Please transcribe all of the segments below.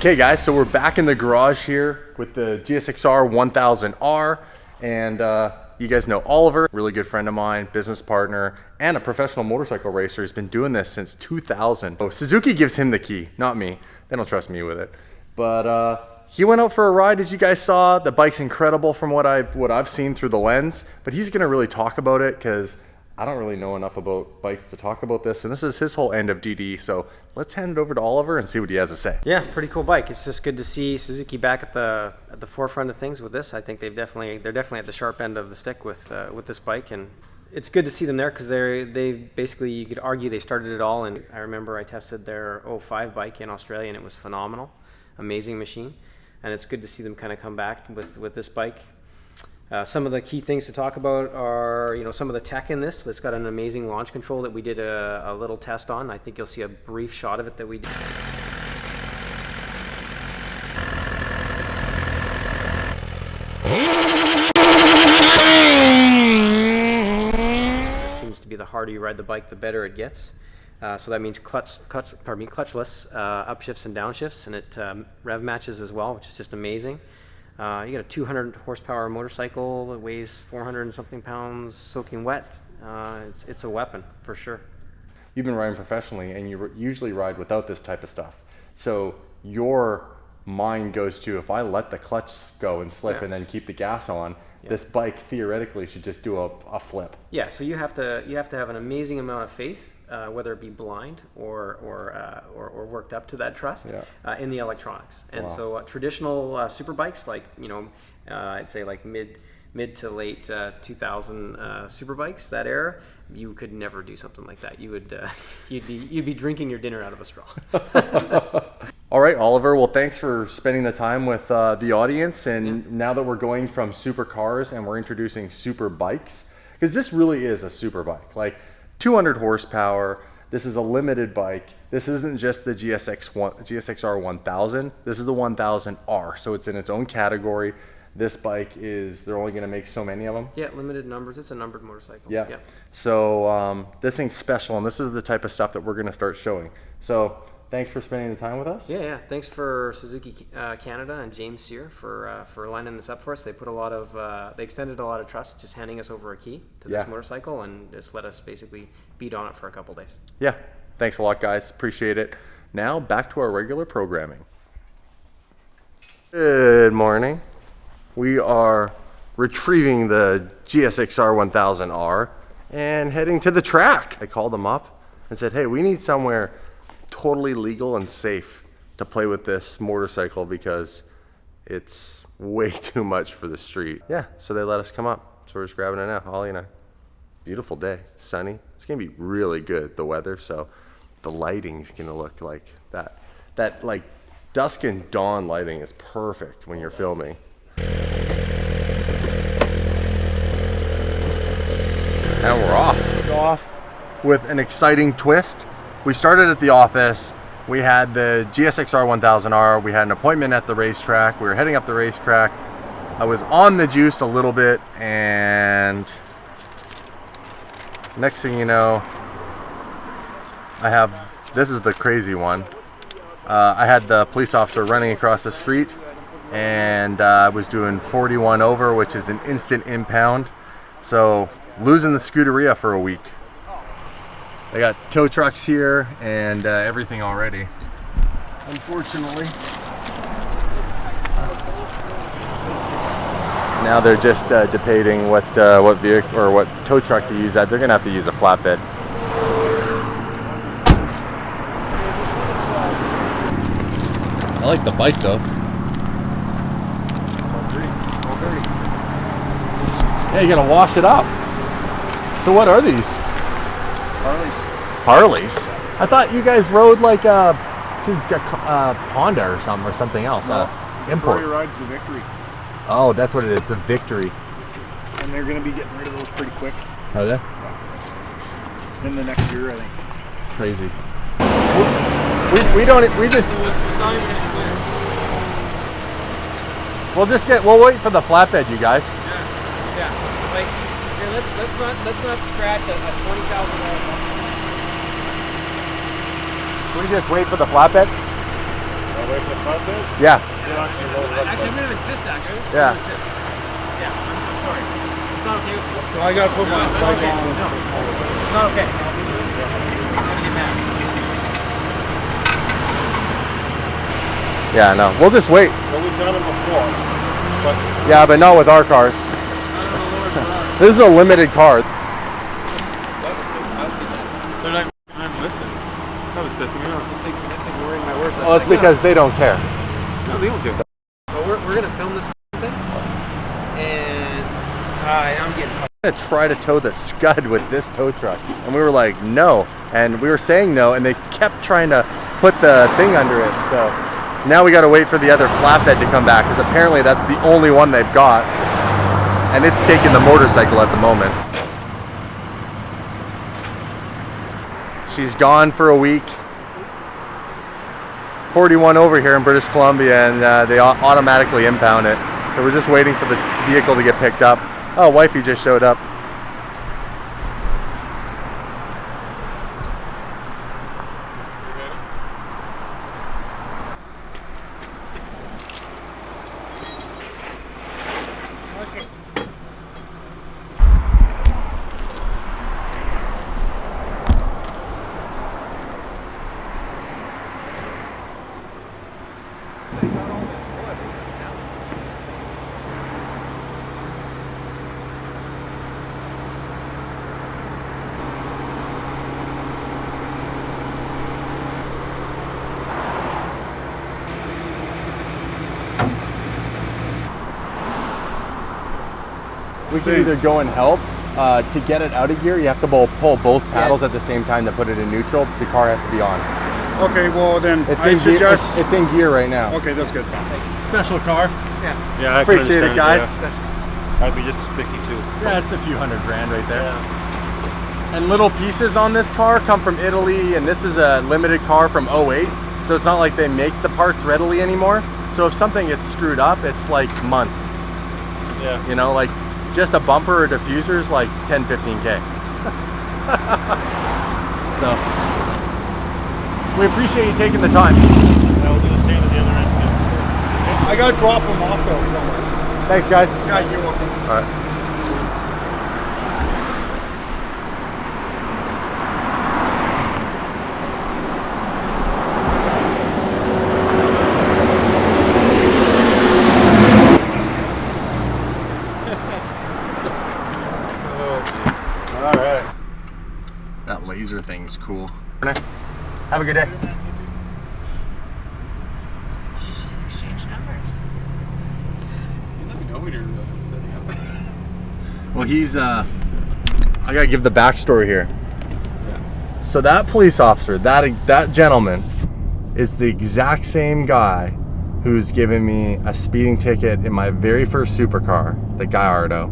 Okay guys, so we're back in the garage here with the GSXR-1000R, and you guys know Oliver, really good friend of mine, business partner, and a professional motorcycle racer. He's been doing this since 2000. Oh, Suzuki gives him the key, not me. They don't trust me with it. But he went out for a ride, as you guys saw. The bike's incredible from what I've seen through the lens, but he's gonna really talk about it because I don't really know enough about bikes to talk about this, and this is his whole end of DD, so let's hand it over to Oliver and see what he has to say. Yeah, pretty cool bike. It's just good to see Suzuki back at the forefront of things with this. I think they're definitely at the sharp end of the stick with this bike, and it's good to see them there because they basically, you could argue, they started it all. And I remember I tested their 05 bike in Australia, and it was phenomenal, amazing machine, and it's good to see them kind of come back with this bike. Some of the key things to talk about are, some of the tech in this. It's got an amazing launch control that we did a little test on. I think you'll see a brief shot of it that we did. It seems to be the harder you ride the bike, the better it gets. So that means clutchless upshifts and downshifts, and it rev matches as well, which is just amazing. You got a 200 horsepower motorcycle that weighs 400 and something pounds, soaking wet. It's a weapon for sure. You've been riding professionally, and you usually ride without this type of stuff. So your mind goes to, if I let the clutch go and slip and then keep the gas on, this bike theoretically should just do a flip. Yeah. So you have to have an amazing amount of faith, whether it be blind or worked up to that trust in the electronics. And so traditional super bikes, like I'd say like mid to late 2000 super bikes, that era, you could never do something like that. You would you'd be drinking your dinner out of a straw. All right, Oliver. Well, thanks for spending the time with the audience. And now that we're going from super cars and we're introducing super bikes, because this really is a super bike, like 200 horsepower. This is a limited bike. This isn't just the GSXR-1000. This is the 1000R. So it's in its own category. This bike they're only going to make so many of them. Yeah, limited numbers. It's a numbered motorcycle. Yeah. So this thing's special, and this is the type of stuff that we're going to start showing. So thanks for spending the time with us. Yeah. Thanks for Suzuki Canada and James Sear for lining this up for us. They put they extended a lot of trust, just handing us over a key to this motorcycle and just let us basically beat on it for a couple days. Yeah. Thanks a lot, guys. Appreciate it. Now back to our regular programming. Good morning. We are retrieving the GSXR-1000R and heading to the track. I called them up and said, hey, we need somewhere totally legal and safe to play with this motorcycle because it's way too much for the street. Yeah, so they let us come up. So we're just grabbing it now, Holly and I. Beautiful day, sunny. It's gonna be really good, the weather, so the lighting's gonna look like that. That like dusk and dawn lighting is perfect when you're filming. And we're off with an exciting twist. We started at the office. We had the GSXR-1000R. We had an appointment at the racetrack. We were heading up the racetrack. I was on the juice a little bit, and next thing you know, this is the crazy one. I had the police officer running across the street, and I was doing 41 over, which is an instant impound. So losing the Scuderia for a week. They got tow trucks here and everything already. Unfortunately. Now they're just debating what vehicle or what tow truck to use. They're gonna have to use a flatbed. I like the bike though. It's all dirty. Yeah, you gotta wash it up. So what are these? Harleys? I thought you guys rode like Honda or something else. No, import. Ferrari rides the Victory. Oh, that's what it is. The Victory. And they're going to be getting rid of those pretty quick. Are they? Yeah. In the next year, I think. Crazy. We'll wait for the flatbed, you guys. Yeah. Like, here, let's not scratch at 20,000. Can we just wait for the flatbed? Away from the flatbed? Yeah. You're not gonna roll the Actually, I'm going to insist, actually. Yeah. I'm gonna insist. Yeah, I'm sorry. It's not okay with you. So I gotta put my It's side okay. on. No, it's not okay. I'm going to get mad. Yeah, no. We'll just wait. Well, we've done it before. But Yeah, but not with our cars. This is a limited car. They're not listening. That was pissing me off. Just think we're in my words. Well, it's because they don't care. No, they don't care. But we're going to film this thing. And I'm getting To try to tow the scud with this tow truck, and we were like no, and we were saying no, and they kept trying to put the thing under it. So now we got to wait for the other flatbed to come back, because apparently that's the only one they've got, and it's taking the motorcycle at the moment. She's gone for a week. 41 over here in British Columbia, and they automatically impound it. So we're just waiting for the vehicle to get picked up. Oh, wifey just showed up. We can either go and help. To get it out of gear, you have to pull both paddles at the same time to put it in neutral. The car has to be on. okay, well then I in suggest. gear, it's in gear right now. Okay, that's good. Special car. Yeah, I Appreciate it, guys. I'd be just spicky too. Yeah, it's a few $100,000 right there. And little pieces on this car come from Italy, and this is a limited car from '08, so it's not like they make the parts readily anymore. So if something gets screwed up, it's like months. Yeah. You know, like just a bumper or diffuser is like 10, 15K. So we appreciate you taking the time. I'll do the same at the other end too. I gotta drop them off though somewhere. Thanks, guys. Yeah, you're welcome. All right. All right. That laser thing's cool. Have a good day. She's just exchange numbers. You let me know when you're setting up. Well, he's, I gotta give the backstory here. So that police officer, that gentleman, is the exact same guy who's given me a speeding ticket in my very first supercar, the Gallardo.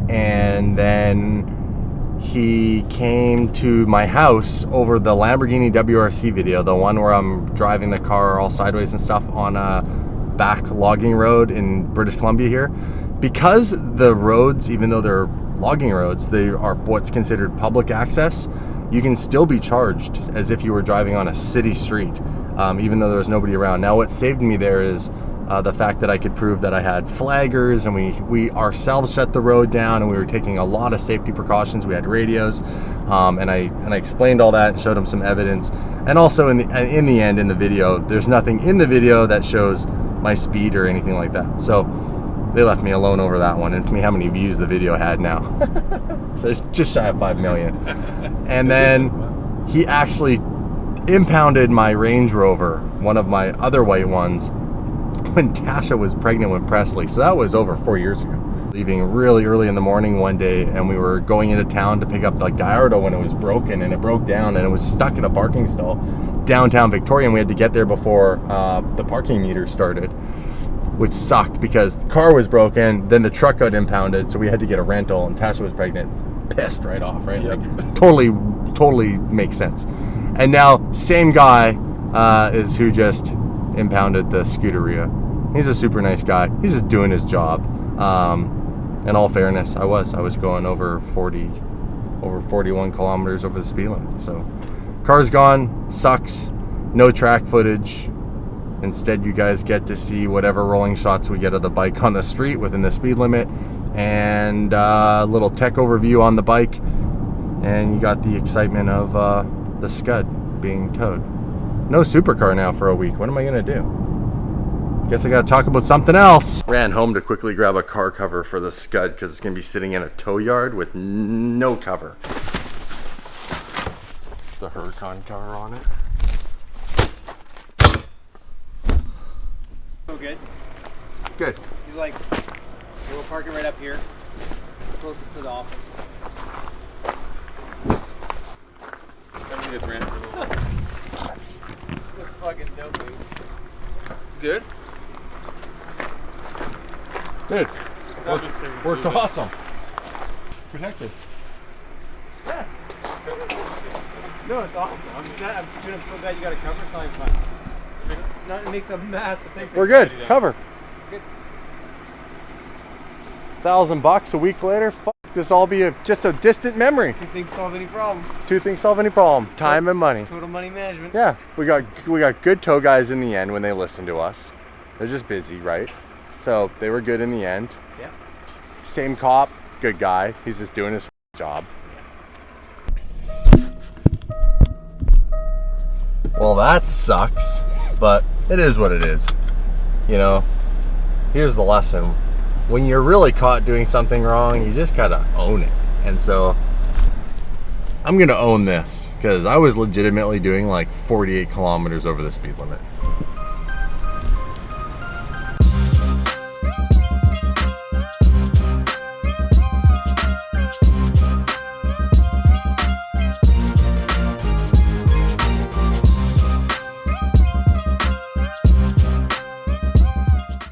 And then he came to my house over the Lamborghini WRC video, the one where I'm driving the car all sideways and stuff on a back logging road in British Columbia here. Because the roads, even though they're logging roads, they are what's considered public access, you can still be charged as if you were driving on a city street, even though there was nobody around. Now what saved me there is the fact that I could prove that I had flaggers, and we ourselves shut the road down, and we were taking a lot of safety precautions. We had radios, and I explained all that and showed him some evidence. And also in the end, in the video, there's nothing in the video that shows my speed or anything like that. So they left me alone over that one. And for me, how many views the video had now? So just shy of 5 million. And then he actually impounded my Range Rover, one of my other white ones, when Tasha was pregnant with Presley. So that was over 4 years ago. Leaving really early in the morning one day, and we were going into town to pick up the Gallardo when it was broken, and it broke down and it was stuck in a parking stall downtown Victoria, and we had to get there before the parking meter started, which sucked because the car was broken, then the truck got impounded, so we had to get a rental, and Tasha was pregnant. Pissed right off, right? Yep. Like, totally makes sense. And now same guy is who just impounded the Scuderia. He's a super nice guy. He's just doing his job. In all fairness, I was going over 41 kilometers over the speed limit. So car's gone, sucks. No track footage. Instead, you guys get to see whatever rolling shots we get of the bike on the street within the speed limit, and a little tech overview on the bike, and you got the excitement of the Scud being towed. No supercar now for a week. What am I gonna do? Guess I gotta talk about something else. Ran home to quickly grab a car cover for the Scud because it's gonna be sitting in a tow yard with no cover. The Huracan cover on it. So good. Good. He's like, we'll park it right up here, closest to the office. I think it's ran for a little bit. Looks fucking dope, dude. Good? Good. Obviously, Worked awesome. Protected. No, it's awesome. Dude, I'm so glad you got a cover. It's not even fun. It makes a massive difference. We're good. Cover. Good. $1,000 a week later. Fuck, this all be just a distant memory. Two things solve any problem. Two things solve any problem: time and money. Total money management. Yeah, we got good tow guys in the end when they listen to us. They're just busy, right? So they were good in the end. Yeah. Same cop, good guy. He's just doing his job. Well, that sucks, but it is what it is. You know, here's the lesson. When you're really caught doing something wrong, you just gotta own it. And so I'm gonna own this because I was legitimately doing like 48 kilometers over the speed limit.